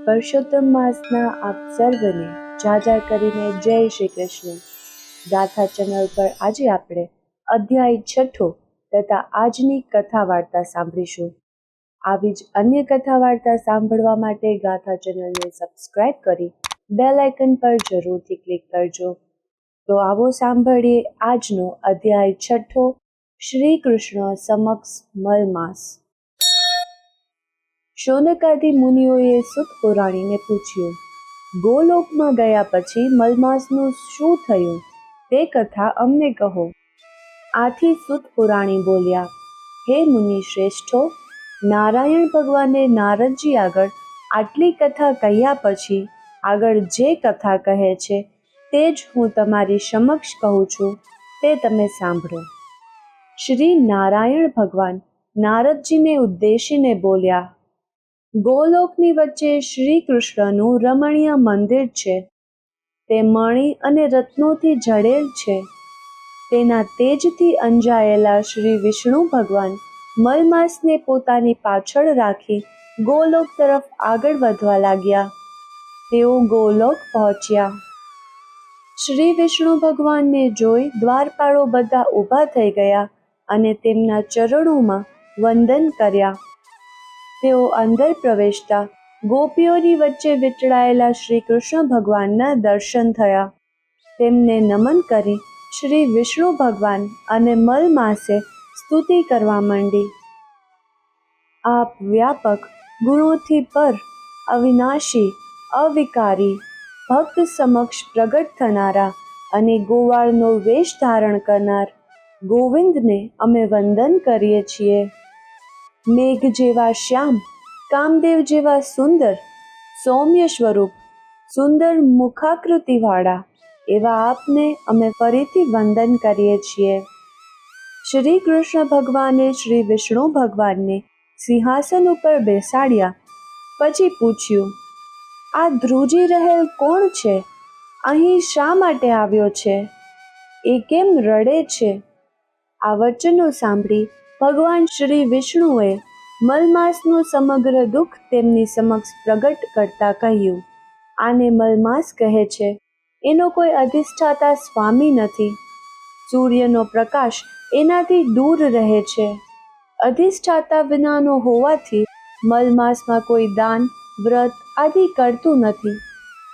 પરસોત્તમ માસના આપ સર્વને જાજા કરીને જય શ્રી કૃષ્ણ. ગાથા ચેનલ પર આજે આપણે અધ્યાય 6 તથા આજની કથા વાર્તા સાંભળીશું. આવી જ અન્ય કથા વાર્તા સાંભળવા માટે ગાથા ચેનલને સબસ્ક્રાઇબ કરી બેલ આઇકન પર જરૂરથી ક્લિક કરજો. તો આવો સાંભળીએ આજનો અધ્યાય 6, શ્રી કૃષ્ણ સમક્ષ મલમાસ. શૌનકાદિ મુનિઓએ સુત પુરાણીને પૂછ્યું, ગોલોકમાં ગયા પછી મલમાસનું શું થયું તે કથા અમને કહો. આથી સુત પુરાણી બોલ્યા, હે મુનિ શ્રેષ્ઠો, નારાયણ ભગવાને નારદજી આગળ આટલી કથા કહ્યા પછી આગળ જે કથા કહે છે તે જ હું તમારી સમક્ષ કહું છું, તે તમે સાંભળો. શ્રી નારાયણ ભગવાન નારદજીને ઉદ્દેશીને બોલ્યા, ગોલોકની વચ્ચે શ્રી કૃષ્ણનું રમણીય મંદિર છે. તે મણિ અને રત્નોથી જડેલ છે. તેના તેજથી અંજાયેલા શ્રી વિષ્ણુ ભગવાન મલમાસને પોતાની પાછળ રાખી ગોલોક તરફ આગળ વધવા લાગ્યા. તેઓ ગોલોક પહોંચ્યા. શ્રી વિષ્ણુ ભગવાનને જોઈ દ્વારપાળો બધા ઊભા થઈ ગયા અને તેમના ચરણોમાં વંદન કર્યા. તેઓ અંદર પ્રવેશતા ગોપીઓની વચ્ચે વીંટળાયેલા શ્રી કૃષ્ણ ભગવાનના દર્શન થયા. તેમને નમન કરી શ્રી વિષ્ણુ ભગવાન અને મલમાસે સ્તુતિ કરવા માંડી. આપ વ્યાપક, ગુણોથી પર, અવિનાશી, અવિકારી, ભક્ત સમક્ષ પ્રગટ થનારા અને ગોવાળનો વેશ ધારણ કરનાર ગોવિંદને અમે વંદન કરીએ છીએ. મેઘ જેવા શ્યામ, કામદેવ જેવા સુંદર, સૌમ્ય સ્વરૂપ, સુંદર મુખાકૃતિવાળા એવા આપને અમે ફરીથી વંદન કરીએ છીએ. શ્રી કૃષ્ણ ભગવાને શ્રી વિષ્ણુ ભગવાનને સિંહાસન ઉપર બેસાડ્યા પછી પૂછ્યું, આ ધ્રુજી રહેલ કોણ છે? અહીં શા માટે આવ્યો છે? એ કેમ રડે છે? આ વચનો સાંભળી ભગવાન શ્રી વિષ્ણુએ મલમાસનું સમગ્ર દુઃખ તેમની સમક્ષ પ્રગટ કરતા કહ્યું, આને મલમાસ કહે છે. એનો કોઈ અધિષ્ઠાતા સ્વામી નથી. સૂર્યનો પ્રકાશ એનાથી દૂર રહે છે. અધિષ્ઠાતા વિનાનો હોવાથી મલમાસમાં કોઈ દાન, વ્રત આદિ કરતું નથી.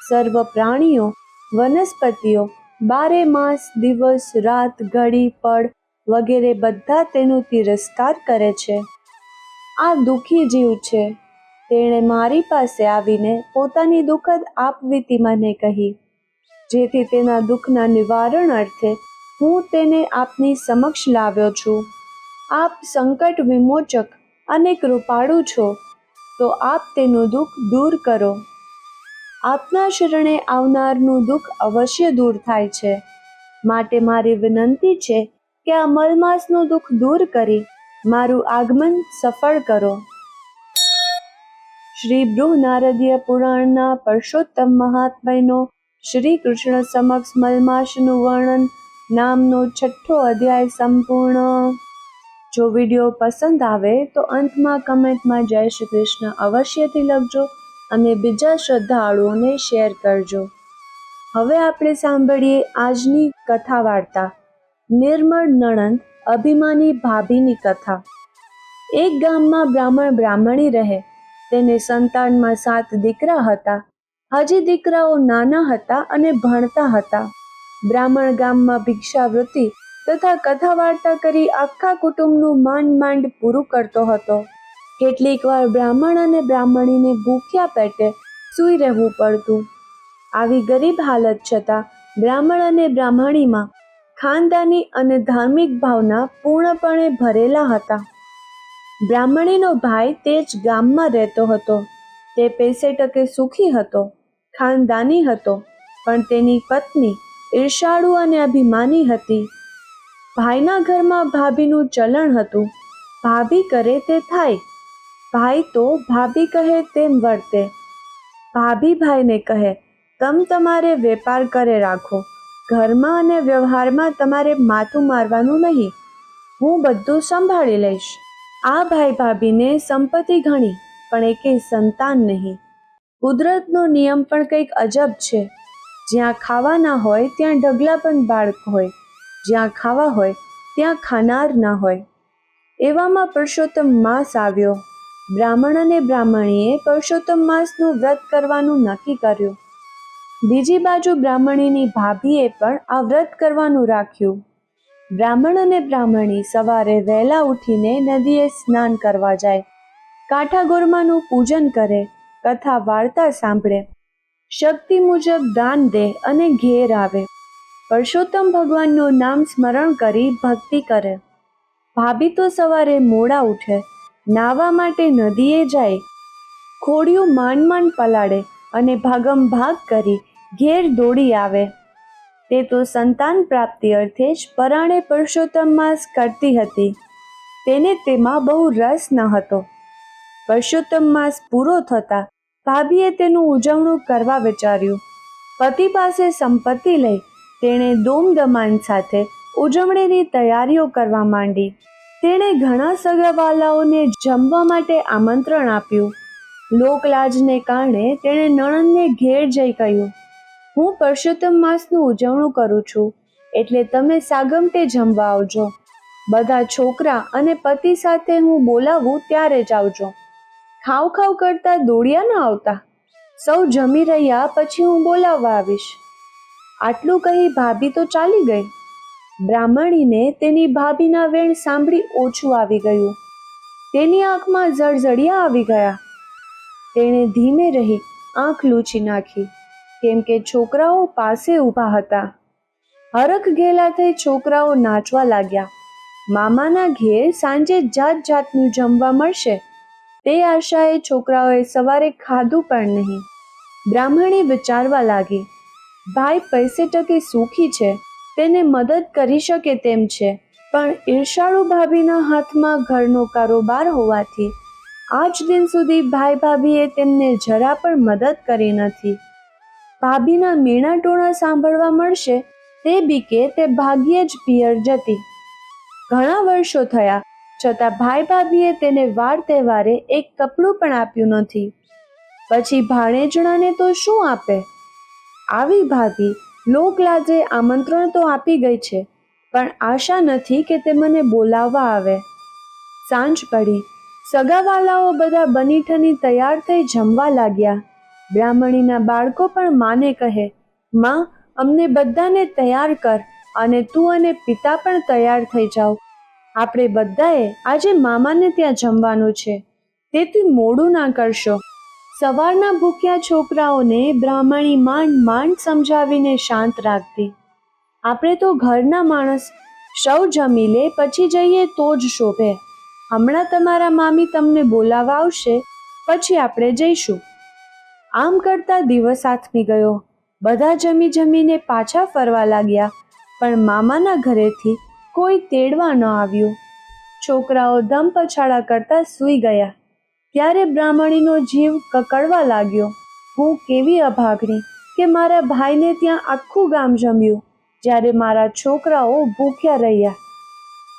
સર્વ પ્રાણીઓ, વનસ્પતિઓ 12 માસ, દિવસ, રાત, ઘડી, પળ વગેરે બધા તેનો તિરસ્કાર કરે છે. આ દુઃખી જીવ છે. તેણે મારી પાસે આવીને પોતાની દુઃખદ આપવીતી મને કહી, જેથી તેના દુઃખના નિવારણ અર્થે હું તેને આપની સમક્ષ લાવ્યો છું. આપ સંકટ વિમોચક અને કૃપાળુ છો, તો આપ તેનું દુઃખ દૂર કરો. આપના શરણે આવનારનું દુઃખ અવશ્ય દૂર થાય છે. માટે મારી વિનંતી છે કે આ મલમાસનું દુઃખ દૂર કરી મારું આગમન સફળ કરો. શ્રી બૃહનારદીય પુરાણના પરસોત્તમ મહાત્મયનો શ્રી કૃષ્ણ સમક્ષ મલમાસનું વર્ણન નામનો 6થો અધ્યાય સંપૂર્ણ. જો વિડીયો પસંદ આવે તો અંતમાં કમેન્ટમાં જય શ્રી કૃષ્ણ અવશ્યથી લખજો અને બીજા શ્રદ્ધાળુઓને શેર કરજો. હવે આપણે સાંભળીએ આજની કથા વાર્તા, નિર્મળ નણંદ અભિમાની ભાભીની કથા. એક ગામમાં બ્રાહ્મણ બ્રાહ્મણી રહે. તેને સંતાનમાં 7 દીકરા હતા. હજી દીકરાઓ નાના હતા અને ભણતા હતા. બ્રાહ્મણ ગામમાં ભિક્ષાવૃત્તિ તથા કથા વાર્તા કરી આખા કુટુંબનું માંડ પૂરું કરતો હતો. કેટલીક વાર બ્રાહ્મણ અને બ્રાહ્મણીને ભૂખ્યા પેટે સૂઈ રહેવું પડતું. આવી ગરીબ હાલત છતાં બ્રાહ્મણ અને બ્રાહ્મણીમાં ખાનદાની અને ધાર્મિક ભાવના પૂર્ણપણે ભરેલા હતા. બ્રાહ્મણીનો ભાઈ તે જ ગામમાં રહેતો હતો. તે પૈસે ટકે સુખી હતો, ખાનદાની હતો, પણ તેની પત્ની ઈર્ષાળુ અને અભિમાની હતી. ભાઈના ઘરમાં ભાભીનું ચલણ હતું. ભાભી કરે તે થાય. ભાઈ તો ભાભી કહે તેમ વર્તે. ભાભી ભાઈને કહે, તમ તમારે વેપાર કરે રાખો, ઘરમાં અને વ્યવહારમાં તમારે માથું મારવાનું નહીં, હું બધું સંભાળી લઈશ. આ ભાઈ ભાભીને સંપત્તિ ઘણી પણ એકેય સંતાન નહીં. કુદરતનો નિયમ પણ કંઈક અજબ છે. જ્યાં ખાવા ના હોય ત્યાં ઢગલા પણ બાળક હોય, જ્યાં ખાવા હોય ત્યાં ખાનાર ના હોય. એવામાં પુરુષોત્તમ માસ આવ્યો. બ્રાહ્મણ અને બ્રાહ્મણીએ પુરુષોત્તમ માસનું વ્રત કરવાનું નક્કી કર્યું. બીજી બાજુ બ્રાહ્મણીની ભાભીએ પણ આ વ્રત કરવાનું રાખ્યું. બ્રાહ્મણ અને બ્રાહ્મણી સવારે વહેલા ઉઠીને નદીએ સ્નાન કરવા જાય, કાંઠાગોરમાનું પૂજન કરે, કથા વાર્તા સાંભળે, શક્તિ મુજબ દાન દે અને ઘેર આવે. પુરુષોત્તમ ભગવાનનું નામ સ્મરણ કરી ભક્તિ કરે. ભાભી તો સવારે મોડા ઉઠે, નાહવા માટે નદીએ જાય, ખોડિયું માંડ પલાળે અને ભાગમ ભાગ કરી ઘેર દોડી આવે. તે તો સંતાન પ્રાપ્તિ અર્થે જ પરાણે પુરુષોત્તમ માસ કરતી હતી. તેને તેમાં બહુ રસ ન હતો. પુરુષોત્તમ માસ પૂરો થતાં ભાભીએ તેનું ઉજવણું કરવા વિચાર્યું. પતિ પાસે સંપત્તિ લઈ તેણે દોમદમાન સાથે ઉજવણીની તૈયારીઓ કરવા માંડી. તેણે ઘણા સગાવાલાઓને જમવા માટે આમંત્રણ આપ્યું. લોકલાજને કારણે તેણે નણંદને ઘેર જઈ કહ્યું, હું પુરુષોત્તમ માસનું ઉજવણું કરું છું, એટલે તમે સાગમટે જમવા આવજો. બધા છોકરા અને પતિ સાથે હું બોલાવું ત્યારે જ આવજો. ખાવ કરતા દોડ્યા ન આવતા. સૌ જમી રહ્યા પછી હું બોલાવવા આવીશ. આટલું કહી ભાભી તો ચાલી ગઈ. બ્રાહ્મણીને તેની ભાભીના વેણ સાંભળી ઓછું આવી ગયું. તેની આંખમાં જળજળિયા આવી ગયા. તેણે ધીમે રહી આંખ લૂછી નાખી, કેમ કે છોકરાઓ પાસે ઊભા હતા. હરખ ઘેલા થઈ છોકરાઓ નાચવા લાગ્યા. મામાના ઘેર સાંજે જાત જાતનું જમવા મળશે તે આશાએ છોકરાઓએ સવારે ખાધું પણ નહીં. બ્રાહ્મણી વિચારવા લાગી, ભાઈ પૈસે ટકે સુખી છે, તેને મદદ કરી શકે તેમ છે, પણ ઈર્ષાળુ ભાભીના હાથમાં ઘરનો કારોબાર હોવાથી આજ દિન સુધી ભાઈ ભાભીએ તેમને જરા પણ મદદ કરી નથી. ભાભીના મીણા ટોણા સાંભળવા મળશે તે બીકે તે ભાગ્યે જ પિયર જતી. ઘણા વર્ષો થયા છતાં ભાઈ ભાભીએ તેને વાર તહેવારે એક કપડું પણ આપ્યું નથી. પછી ભાણેજણાને તો શું આપે? આવી ભાભી લોકલાજે આમંત્રણ તો આપી ગઈ છે, પણ આશા નથી કે તે મને બોલાવવા આવે. સાંજ પડી. સગાવાલાઓ બધા બનીઠની તૈયાર થઈ જમવા લાગ્યા. બ્રાહ્મણીના બાળકો પણ માને કહે, માં, અમને બધાને તૈયાર કર અને તું અને પિતા પણ તૈયાર થઈ જાઓ. આપણે બધાએ આજે મામાને ત્યાં જમવાનું છે, તેથી મોડું ના કરશો. સવારના ભૂખ્યા છોકરાઓને બ્રાહ્મણી માંડ સમજાવીને શાંત રાખતી. આપણે તો ઘરના માણસ, સૌ જમી લે પછી જઈએ તો જ શોભે. હમણાં તમારા મામી તમને બોલાવવા આવશે, પછી આપણે જઈશું. આમ કરતા દિવસ આથમી ગયો. બધા જમીને પાછા ફરવા લાગ્યા, પણ મામાના ઘરેથી કોઈ તેડવા ન આવ્યું. છોકરાઓ ધમ પછાડા કરતા સૂઈ ગયા. ત્યારે બ્રાહ્મણીનો જીવ કકડવા લાગ્યો. હું કેવી અભાગણી કે મારા ભાઈને ત્યાં આખું ગામ જમ્યું, જ્યારે મારા છોકરાઓ ભૂખ્યા રહ્યા.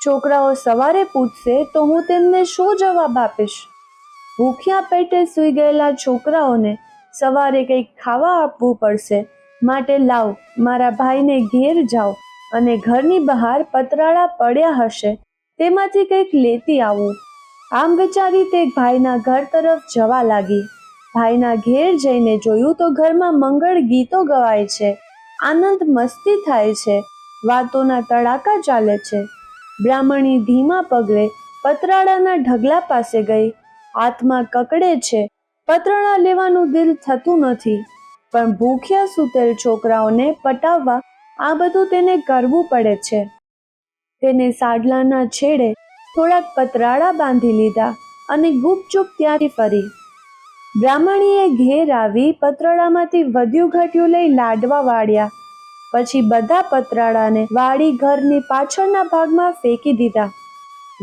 છોકરાઓ સવારે પૂછશે તો હું તેમને શું જવાબ આપીશ? ભૂખ્યા પેટે સૂઈ ગયેલા છોકરાઓને સવારે કંઈક ખાવા આપવું પડશે, માટે લાવ, મારા ભાઈને ઘેર જાઓ અને ઘરની બહાર પતરાળા પડ્યા હશે તેમાંથી કંઈક લેતી આવું. આમ વિચારી તે ભાઈના ઘર તરફ જવા લાગી. ભાઈના ઘેર જઈને જોયું તો ઘરમાં મંગળ ગીતો ગવાય છે, આનંદ મસ્તી થાય છે, વાતોના તડાકા ચાલે છે. બ્રાહ્મણી ધીમા પગલે પતરાળાના ઢગલા પાસે ગઈ. હાથમાં કકડે છે, પતરાળા લેવાનું દિલ થતું નથી, પણ ભૂખ્યા સૂતેલ છોકરાઓને પટાવવા આ બધું તેને કરવું પડે છે. તેને સાડલાના છેડે થોડાક પતરાળા બાંધી લીધા અને ગુપચુપ ત્યાંથી ફરી. બ્રાહ્મણીએ ઘેર આવી પતરાળામાંથી વધ્યું ઘટ્યું લઈ લાડવા વાળ્યા. પછી બધા પતરાળાને વાળી ઘરની પાછળના ભાગમાં ફેંકી દીધા.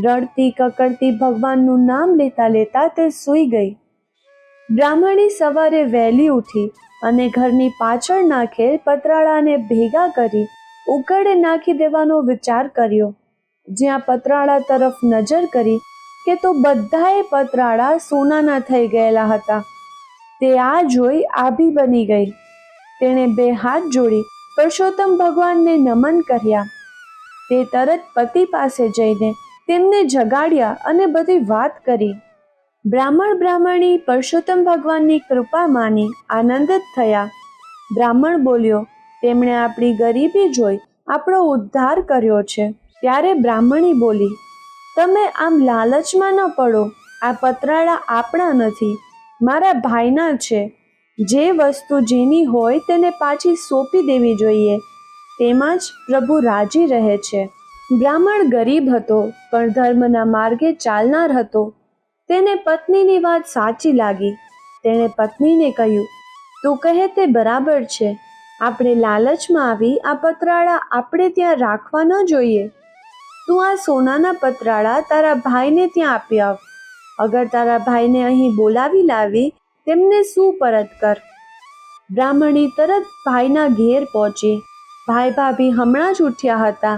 રડતી કકડતી ભગવાનનું નામ લેતા લેતા તે સૂઈ ગઈ. બ્રાહ્મણી સવારે વહેલી ઉઠી અને ઘરની પાછળ નાખેલ પતરાળાને ભેગા કરી ઉકળે નાખી દેવાનો વિચાર કર્યો. જ્યાં પતરાળા તરફ નજર કરી કે તો બધાએ પતરાળા સોનાના થઈ ગયેલા હતા. તે આ જોઈ આભી બની ગઈ. તેણે 2 હાથ જોડી પુરુષોત્તમ ભગવાનને નમન કર્યા. તે તરત પતિ પાસે જઈને તેમને જગાડ્યા અને બધી વાત કરી. બ્રાહ્મણી પુરુષોત્તમ ભગવાનની કૃપા માની આનંદિત થયા. બ્રાહ્મણ બોલ્યો, તેમણે આપણી ગરીબી જોઈ આપણો ઉદ્ધાર કર્યો છે. ત્યારે બ્રાહ્મણી બોલી, તમે આમ લાલચમાં ન પડો. આ પતરાળા આપણા નથી, મારા ભાઈના છે. જે વસ્તુ જેની હોય તેને પાછી સોંપી દેવી જોઈએ. તેમાં જ પ્રભુ રાજી રહે છે. બ્રાહ્મણ ગરીબ હતો, પણ ધર્મના માર્ગે ચાલનાર હતો. તેને પત્નીની વાત સાચી લાગી. તેણે પત્નીને કહ્યું, તું કહે તે બરાબર છે. આપણે લાલચમાં આવી આ પતરાળા આપણે ત્યાં રાખવા ન જોઈએ. તું આ સોનાના પતરાળા તારા ભાઈને ત્યાં આપી આવ. અગર તારા ભાઈને અહીં બોલાવી લાવી તેમને સુપરત કર. બ્રાહ્મણી તરત ભાઈના ઘેર પહોંચી. ભાઈ ભાભી હમણાં જ ઉઠ્યા હતા.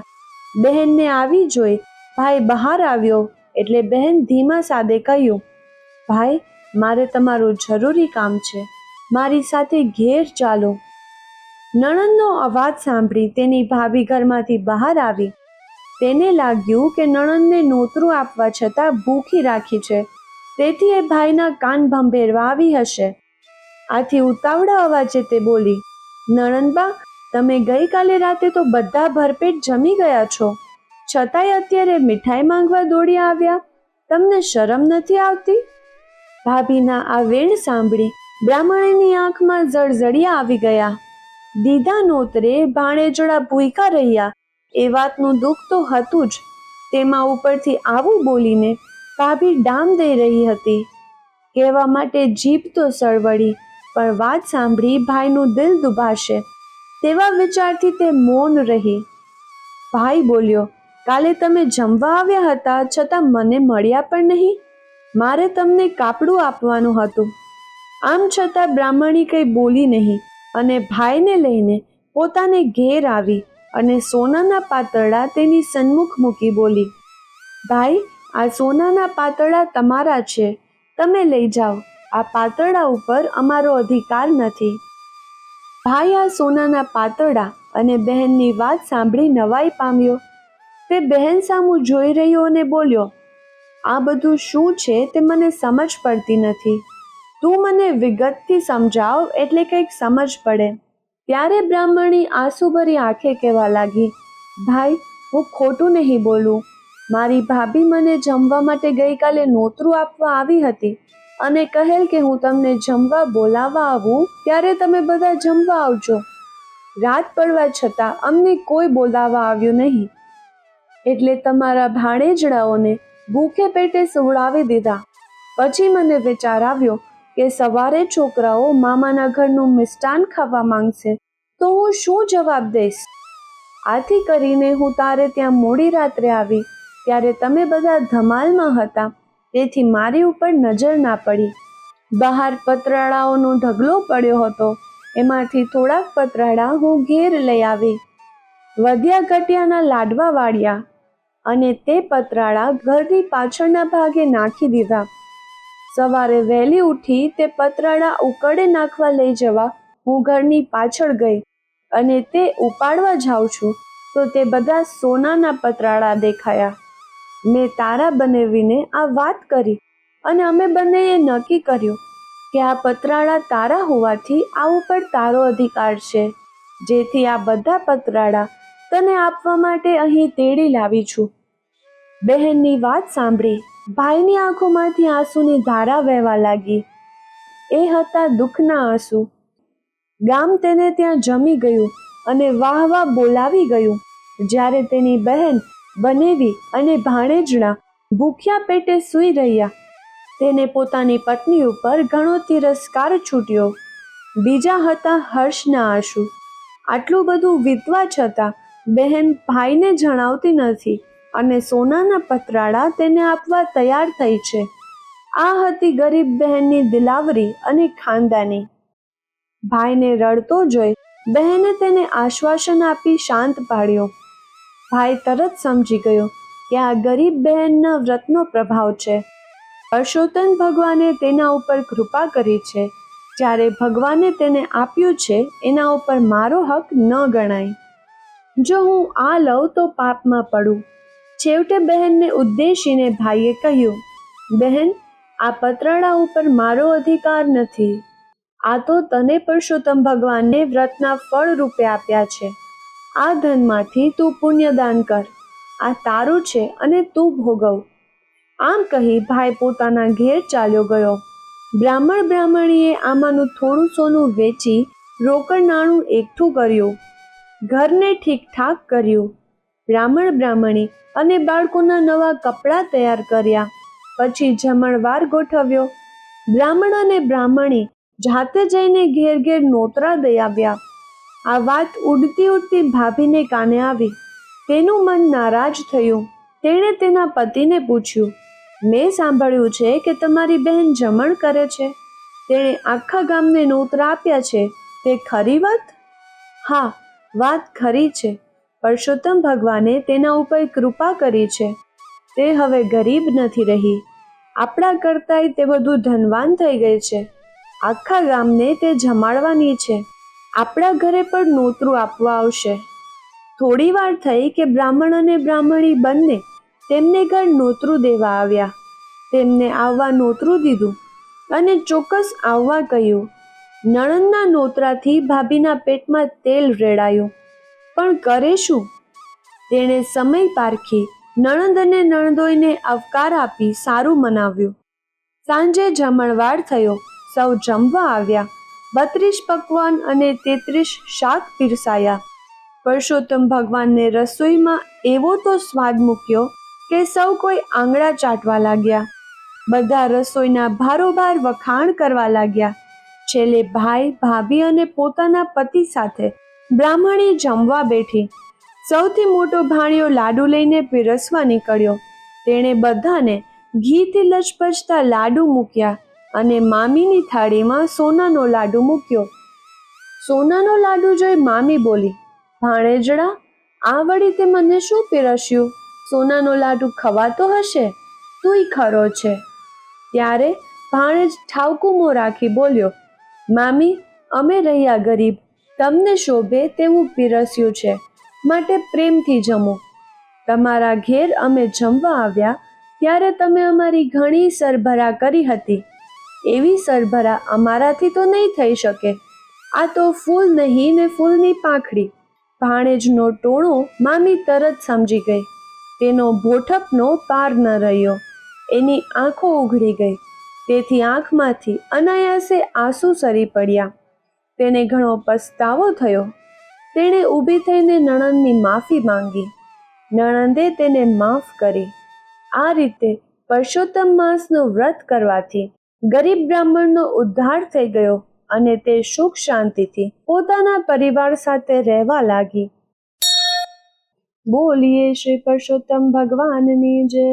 બહેનને આવી જોઈ ભાઈ બહાર આવ્યો એટલે બહેન ધીમા સાદે કહ્યું, ભાઈ, મારે તમારું જરૂરી કામ છે, મારી સાથે ઘેર ચાલો. નણંદનો અવાજ સાંભળી તેની ભાભી ઘરમાંથી બહાર આવી. તેને લાગ્યું કે નણંદને નોતરું આપવા છતાં ભૂખી રાખી છે, તેથી એ ભાઈના કાન ભંભેરવા આવી હશે. આથી ઉતાવળા અવાજે તે બોલી, નણંદબા, તમે ગઈકાલે રાતે તો બધા ભરપેટ જમી ગયા છો, છતાંય અત્યારે મીઠાઈ માંગવા દોડી આવ્યા. તમને શરમ નથી આવતી? ભાભીના આ વેણ સાંભળી બ્રાહ્મણીની આંખમાં જળજળિયા આવી ગયા. દીધા નોતરે ભાણેજડા ભૂખ્યા રહ્યા એ વાતનું દુઃખ તો હતું જ. તેમાં ઉપરથી આવું બોલીને ભાભી ડામ દઈ રહી હતી. કહેવા માટે જીભ તો સળવળી, પણ વાત સાંભળી ભાઈનું દિલ દુભાશે તેવા વિચારથી તે મૌન રહી. ભાઈ બોલ્યો, કાલે તમે જમવા આવ્યા હતા છતાં મને મળ્યા પણ નહીં. મારે તમને કાપડું આપવાનું હતું. આમ છતાં બ્રાહ્મણી કંઈ બોલી નહીં અને ભાઈને લઈને પોતાને ઘેર આવી અને સોનાના પાતરડા તેની સન્મુખ મૂકી બોલી, ભાઈ, આ સોનાના પાતરડા તમારા છે, તમે લઈ જાઓ. આ પાતરડા ઉપર અમારો અધિકાર નથી. ભાઈ આ સોનાના પાતરડા અને બહેનની વાત સાંભળી નવાઈ પામ્યો. તે બહેન સામું જોઈ રહ્યો અને બોલ્યો, આ બધું શું છે તે મને સમજ પડતી નથી. તું મને વિગતથી સમજાવ એટલે કંઈક સમજ પડે. ત્યારે બ્રાહ્મણી આંસુભરી આંખે કહેવા લાગી, ભાઈ, હું ખોટું નહીં બોલું. મારી ભાભી મને જમવા માટે ગઈકાલે નોતરું આપવા આવી હતી અને કહેલ કે હું તમને જમવા બોલાવવા આવું ત્યારે તમે બધા જમવા આવજો. રાત પડવા છતાં અમને કોઈ બોલાવવા આવ્યું નહીં, એટલે તમારા ભાણેજડાઓને ભૂખે પેટે સુવડાવી દીધા. પછી મને વિચાર આવ્યો કે સવારે છોકરાઓ મામાના ઘરનું મિષ્ટાન ખાવા માંગશે તો હું શું જવાબ દઈશ. આથી કરીને હું તારે ત્યાં મોડી રાત્રે આવી ત્યારે તમે બધા ધમાલમાં હતા, તેથી મારી ઉપર નજર ના પડી. બહાર પતરાળાઓનો ઢગલો પડ્યો હતો, એમાંથી થોડાક પતરાળા હું ઘેર લઈ આવી. વધ્યા ઘટ્યાના લાડવા વાળ્યા અને તે પતરાળા ઘરની પાછળના ભાગે નાખી દીધા. સવારે વહેલી ઉઠી તે પતરાળા ઉકળે નાખવા લઈ જવા હું ઘરની પાછળ ગઈ અને તે ઉપાડવા જાઉં છું તો તે બધા સોનાના પતરાળા દેખાયા. મેં તારા બનાવીને આ વાત કરી અને અમે બંનેએ નક્કી કર્યું કે આ પતરાળા તારા હોવાથી આ ઉપર તારો અધિકાર છે, જેથી આ બધા પતરાળા તને આપવા માટે અહીં તેડી લાવી છું. બહેનની વાત સાંભળી ભાઈની આંખોમાંથી આંસુની ધારા વહેવા લાગી. એ હતા દુઃખના આંસુ. ગામ તેને ત્યાં જમી ગયું અને વાહ વાહ બોલાવી ગયું. જ્યારે તેની બહેન, બનેવી અને ભાણેજણા ભૂખ્યા પેટે સૂઈ રહ્યા, તેને પોતાની પત્ની ઉપર ઘણો તિરસ્કાર છૂટ્યો. બીજા હતા હર્ષના આંસુ. આટલું બધું વીતવા છતાં બહેન ભાઈને જણાવતી નથી અને સોનાના પતરાળા તેને આપવા તૈયાર થઈ છે. આ હતી ગરીબ બહેનની દિલાવરી અને ખાનદાની. ભાઈને રડતો જોઈ બહેને તેને આશ્વાસન આપી શાંત પાડ્યો. ભાઈ તરત સમજી ગયો કે આ ગરીબ બહેનના વ્રતનો પ્રભાવ છે. પુરુષોત્તમ ભગવાને તેના ઉપર કૃપા કરી છે, જ્યારે ભગવાને તેને આપ્યું છે એના ઉપર મારો હક ન ગણાય. જો હું આ લઉં તો પાપમાં પડું. છેવટે બહેનને ઉદ્દેશીને ભાઈએ કહ્યું, બહેન, આ પતરાળા ઉપર મારો અધિકાર નથી. આ તો તને પુરુષોત્તમ ભગવાને વ્રતના ફળ રૂપે આપ્યા છે. આ ધનમાંથી તું પુણ્યદાન કર. આ તારું છે અને તું ભોગવ. આમ કહી ભાઈ પોતાના ઘેર ચાલ્યો ગયો. બ્રાહ્મણીએ આમાંનું થોડું સોનું વેચી રોકડ નાણું એકઠું કર્યું. ઘરને ઠીકઠાક કર્યું. બ્રાહ્મણી અને બાળકોના નવા કપડાં તૈયાર કર્યા. પછી જમણવાર ગોઠવ્યો. બ્રાહ્મણ અને બ્રાહ્મણી જાતે જઈને ઘેર ઘેર નોતરા દઈ આવ્યા. આ વાત ઉડતી ભાભીને કાને આવી. તેનું મન નારાજ થયું. તેણે તેના પતિને પૂછ્યું, મેં સાંભળ્યું છે કે તમારી બહેન જમણ કરે છે. તેણે આખા ગામને નોતરા આપ્યા છે. તે ખરી વાત? હા, વાત ખરી છે. પુરુષોત્તમ ભગવાને તેના ઉપર કૃપા કરી છે. તે હવે ગરીબ નથી રહી. આપણા કરતાંય તે વધુ ધનવાન થઈ ગઈ છે. આખા ગામને તે જમાડવાની છે. આપણા ઘરે પણ નોતરું આપવા આવશે. થોડી વાર થઈ કે બ્રાહ્મણ અને બ્રાહ્મણી બંને તેમને ઘર નોતરું દેવા આવ્યા. તેમને આવવા નોતરું દીધું અને ચોક્કસ આવવા કહ્યું. નણંદના નોતરાથી ભાભીના પેટમાં તેલ રેડાયું. પણ કરે શું? તેણે સમય પારખી નણંદ અને નણદોઈને આવકાર આપી સારું મનાવ્યું. સાંજે જમણવાર થયો. સૌ જમવા આવ્યા. 32 પકવાન અને 33 શાક પીરસાયા. પુરુષોત્તમ ભગવાનને રસોઈમાં એવો તો સ્વાદ મૂક્યો કે સૌ કોઈ આંગળા ચાટવા લાગ્યા. બધા રસોઈના ભારોભાર વખાણ કરવા લાગ્યા. છેલ્લે ભાઈ, ભાભી અને પોતાના પતિ સાથે બ્રાહ્મણી જમવા બેઠી. સૌથી મોટો ભાણિયો લાડુ લઈને પીરસવા નીકળ્યો. તેણે બધાને ઘીથી લચપચતા લાડુ મૂક્યા અને મામીની થાળીમાં સોનાનો લાડુ મૂક્યો. સોનાનો લાડુ જોઈ મામી બોલી, ભાણેજડા, આ વળી તે મને શું પીરસ્યું? સોનાનો લાડુ ખવાતો હશે? તુંય ખરો છે. ત્યારે ભાણેજ ઠાવકું મોં રાખી બોલ્યો, મામી, અમે રહ્યા ગરીબ. તમને શોભે તેવું પીરસ્યું છે, માટે પ્રેમથી જમો. તમારા ઘેર અમે જમવા આવ્યા ત્યારે તમે અમારી ઘણી સરભરા કરી હતી. એવી સરભરા અમારાથી તો નહીં થઈ શકે. આ તો ફૂલ નહીં ને ફૂલની પાંખડી. ભાણેજનો ટોણો મામી તરત સમજી ગઈ. તેનો ભોઠપનો પાર ન રહ્યો. એની આંખો ઉઘડી ગઈ. તેથી આંખમાંથી અનાયાસે આંસુ સરી પડ્યા. તેને ઘણો પસ્તાવો થયો. તેણે ઊભી થઈને નણંદની માફી માંગી. નણંદે તેને માફ કરી. આ રીતે પુરુષોત્તમ માસનું વ્રત કરવાથી ગરીબ બ્રાહ્મણનો ઉદ્ધાર થઈ ગયો અને તે સુખ શાંતિથી પોતાના પરિવાર સાથે રહેવા લાગી. બોલીએ શ્રી પુરુષોત્તમ ભગવાનની જય.